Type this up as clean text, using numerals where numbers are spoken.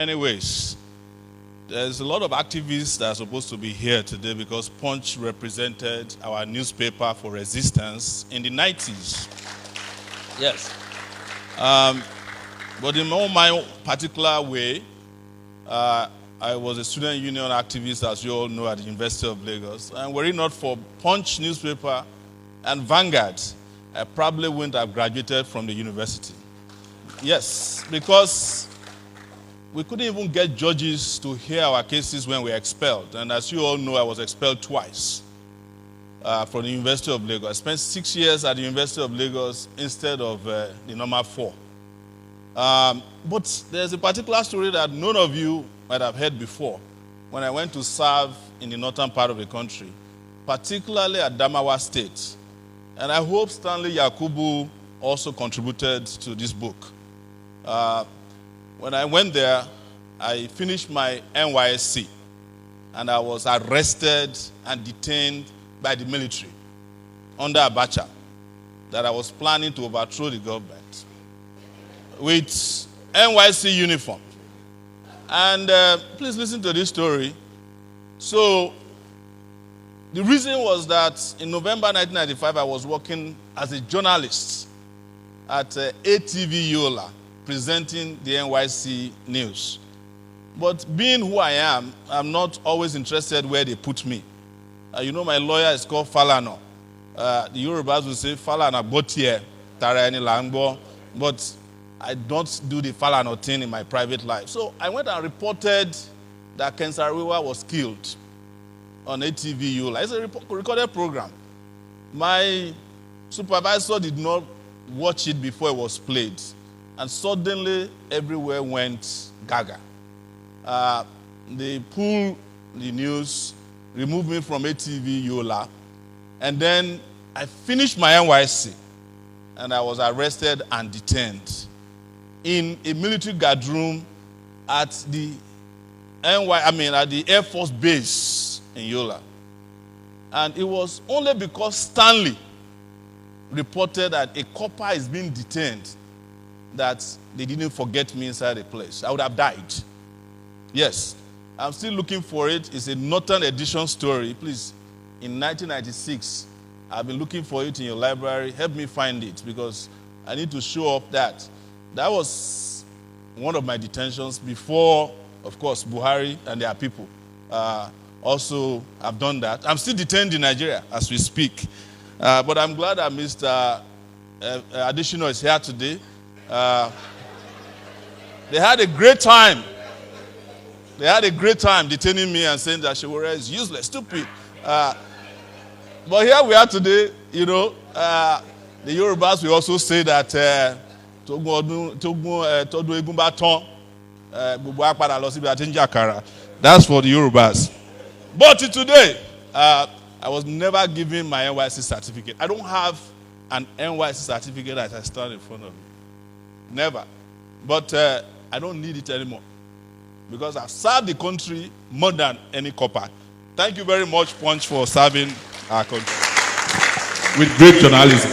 Anyways, there's a lot of activists that are supposed to be here today because Punch represented our newspaper for resistance in the 90s. Yes. But in my particular way, I was a student union activist, as you all know, at the University of Lagos. And were it not for Punch newspaper and Vanguard, I probably wouldn't have graduated from the university. Yes, because we couldn't even get judges to hear our cases when we were expelled. And as you all know, I was expelled twice from the University of Lagos. I spent 6 years at the University of Lagos instead of the normal 4. But there's a particular story that none of you might have heard before. When I went to serve in the northern part of the country, particularly at Adamawa State. And I hope Stanley Yakubu also contributed to this book. When I went there, I finished my NYSC, and I was arrested and detained by the military under Abacha, that I was planning to overthrow the government with NYSC uniform. And please listen to this story. So the reason was that in November 1995, I was working as a journalist at ATV Yola, presenting the NYC news. But being who I am, I'm not always interested where they put me. You know, my lawyer is called Falana. The Yorubas will say Falana Botier, Tarani Langbo, but I don't do the Falana thing in my private life. So I went and reported that Kensariwa was killed on ATV Yola. It's a recorded program. My supervisor did not watch it before it was played. And suddenly, everywhere went gaga. They pulled the news, removed me from ATV Yola, and then I finished my NYSC, and I was arrested and detained in a military guard room at the at the Air Force base in Yola. And it was only because Stanley reported that a copper is being detained that they didn't forget me inside the place. I would have died. Yes, I'm still looking for it. It's a Northern edition story. Please, in 1996, I've been looking for it in your library. Help me find it because I need to show up that. That was one of my detentions before, of course, Buhari and their people also have done that. I'm still detained in Nigeria as we speak. But I'm glad that Mr. Additional is here today. They had a great time. They had a great time detaining me and saying that Shewore is useless, stupid. But here we are today, you know. The Yorubas will also say that that's for the Yorubas. But today, I was never given my NYSC certificate. I don't have an NYSC certificate as I stand in front of you. Never. But I don't need it anymore because I've served the country more than any copper. Thank you very much, Punch, for serving our country with great journalism.